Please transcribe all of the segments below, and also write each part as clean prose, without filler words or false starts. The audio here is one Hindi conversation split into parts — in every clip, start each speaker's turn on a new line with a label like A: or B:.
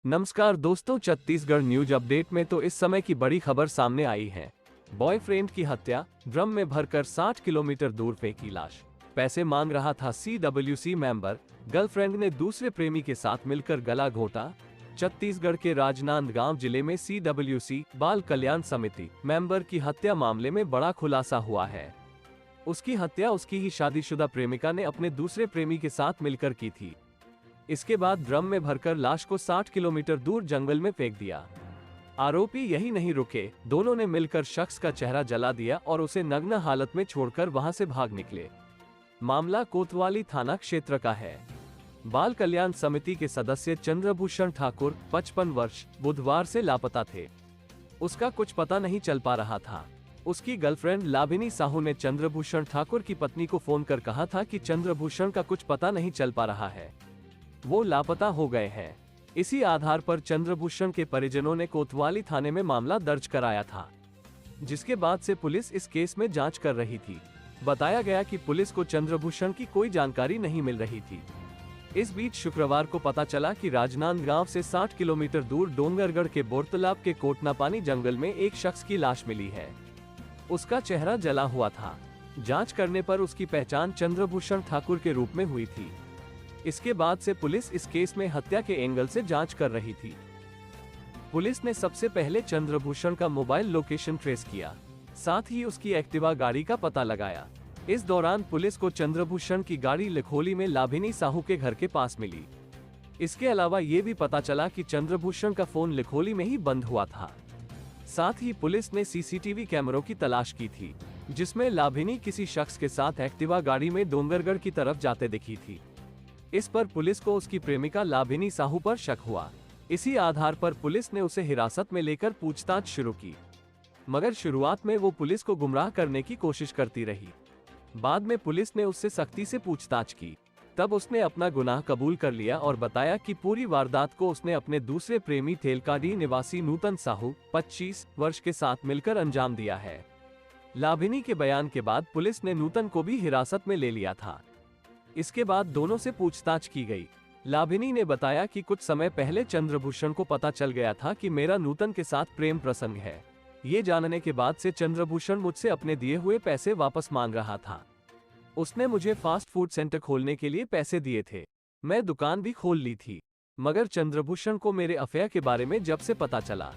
A: नमस्कार दोस्तों, छत्तीसगढ़ न्यूज अपडेट में तो इस समय की बड़ी खबर सामने आई है। बॉयफ्रेंड की हत्या, ड्रम में भरकर 60 किलोमीटर दूर फेंकी लाश। पैसे मांग रहा था CWC मेंबर, गर्लफ्रेंड ने दूसरे प्रेमी के साथ मिलकर गला घोटा। छत्तीसगढ़ के राजनांदगांव जिले में CWC बाल कल्याण समिति मेंबर की हत्या मामले में बड़ा खुलासा हुआ है। उसकी हत्या उसकी ही शादीशुदा प्रेमिका ने अपने दूसरे प्रेमी के साथ मिलकर की थी। इसके बाद ड्रम में भरकर लाश को 60 किलोमीटर दूर जंगल में फेंक दिया। आरोपी यही नहीं रुके, दोनों ने मिलकर शख्स का चेहरा जला दिया और उसे नग्न हालत में छोड़कर वहां से भाग निकले। मामला कोतवाली थाना क्षेत्र का है। बाल कल्याण समिति के सदस्य चंद्रभूषण ठाकुर 55 वर्ष बुधवार से लापता थे। उसका कुछ पता नहीं चल पा रहा था। उसकी गर्लफ्रेंड लाभिनी साहू ने चंद्रभूषण ठाकुर की पत्नी को फोन कर कहा था कि चंद्रभूषण का कुछ पता नहीं चल पा रहा है, वो लापता हो गए हैं। इसी आधार पर चंद्रभूषण के परिजनों ने कोतवाली थाने में मामला दर्ज कराया था, जिसके बाद से पुलिस इस केस में जांच कर रही थी। बताया गया कि पुलिस को चंद्रभूषण की कोई जानकारी नहीं मिल रही थी। इस बीच शुक्रवार को पता चला कि राजनांदगांव से 60 किलोमीटर दूर डोंगरगढ़ के बोरतलाब के कोटनापानी जंगल में एक शख्स की लाश मिली है। उसका चेहरा जला हुआ था। जांच करने पर उसकी पहचान चंद्रभूषण ठाकुर के रूप में हुई थी। इसके बाद से पुलिस इस केस में हत्या के एंगल से जांच कर रही थी। पुलिस ने सबसे पहले चंद्रभूषण का मोबाइल लोकेशन ट्रेस किया, साथ ही उसकी एक्टिवा गाड़ी का पता लगाया। इस दौरान पुलिस को चंद्रभूषण की गाड़ी लिखोली में लाभिनी साहू के घर के पास मिली। इसके अलावा ये भी पता चला कि चंद्रभूषण का फोन लिखोली में ही बंद हुआ था। साथ ही पुलिस ने CCTV कैमरों की तलाश की थी, जिसमें लाभिनी किसी शख्स के साथ एक्टिवा गाड़ी में डोंगरगढ़ की तरफ जाते दिखी थी। इस पर पुलिस को उसकी प्रेमिका लाभिनी साहू पर शक हुआ। इसी आधार पर पुलिस ने उसे हिरासत में लेकर पूछताछ शुरू की, मगर शुरुआत में वो पुलिस को गुमराह करने की कोशिश करती रही। बाद में पुलिस ने उससे सख्ती से पूछताछ की, तब उसने अपना गुनाह कबूल कर लिया और बताया कि पूरी वारदात को उसने अपने दूसरे प्रेमी तेलकाडी निवासी नूतन साहू 25 वर्ष के साथ मिलकर अंजाम दिया है। लाभिनी के बयान के बाद पुलिस ने नूतन को भी हिरासत में ले लिया था। इसके बाद दोनों से पूछताछ की गई। लाभिनी ने बताया कि कुछ समय पहले चंद्रभूषण को पता चल गया था कि मेरा नूतन के साथ प्रेम प्रसंग है। ये जानने के बाद से चंद्रभूषण मुझसे अपने दिए हुए पैसे वापस मांग रहा था। उसने मुझे फास्ट फूड सेंटर खोलने के लिए पैसे दिए थे। मैं दुकान भी खोल ली थी, मगर चंद्रभूषण को मेरे अफेयर के बारे में जब से पता चला,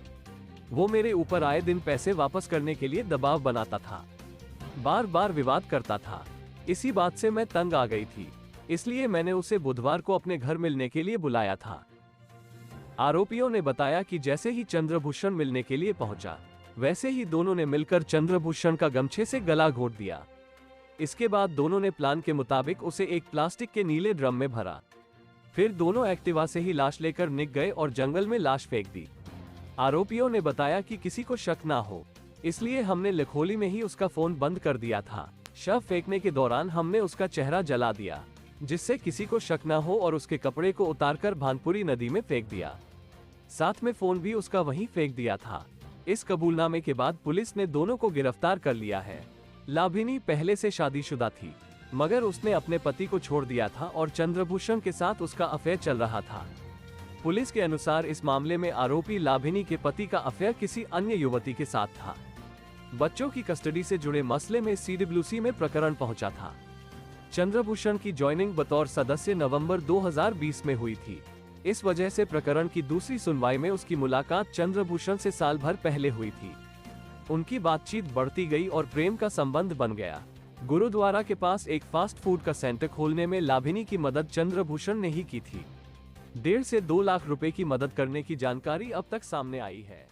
A: वो मेरे ऊपर आए दिन पैसे वापस करने के लिए दबाव बनाता था, बार बार विवाद करता था। इसी बात से मैं तंग आ गई थी, इसलिए मैंने उसे बुधवार को अपने घर मिलने के लिए बुलाया था। आरोपियों ने बताया कि जैसे ही चंद्रभूषण मिलने के लिए पहुंचा, वैसे ही दोनों ने मिलकर चंद्रभूषण का गमछे से गला घोट दिया। इसके बाद दोनों ने प्लान के मुताबिक उसे एक प्लास्टिक के नीले ड्रम में भरा। फिर दोनों एक्टिवा से ही लाश लेकर निकल गए और जंगल में लाश फेंक दी। आरोपियों ने बताया कि किसी को शक ना हो, इसलिए हमने लिखोली में ही उसका फोन बंद कर दिया था। शव फेंकने के दौरान हमने उसका चेहरा जला दिया, जिससे किसी को शक न हो, और उसके कपड़े को उतारकर भानपुरी नदी में फेंक दिया। साथ में फोन भी उसका वहीं फेंक दिया था। इस कबूलनामे के बाद पुलिस ने दोनों को गिरफ्तार कर लिया है। लाभिनी पहले से शादीशुदा थी, मगर उसने अपने पति को छोड़ दिया था और चंद्रभूषण के साथ उसका अफेयर चल रहा था। पुलिस के अनुसार इस मामले में आरोपी लाभिनी के पति का अफेयर किसी अन्य युवती के साथ था। बच्चों की कस्टडी से जुड़े मसले में CWC में प्रकरण पहुंचा था। चंद्रभूषण की ज्वाइनिंग बतौर सदस्य नवंबर 2020 में हुई थी। इस वजह से प्रकरण की दूसरी सुनवाई में उसकी मुलाकात चंद्रभूषण से साल भर पहले हुई थी। उनकी बातचीत बढ़ती गई और प्रेम का संबंध बन गया। गुरुद्वारा के पास एक फास्ट फूड का सेंटर खोलने में लाभिनी की मदद चंद्रभूषण ने ही की थी। 1.5 से 2 लाख रुपए की मदद करने की जानकारी अब तक सामने आई है।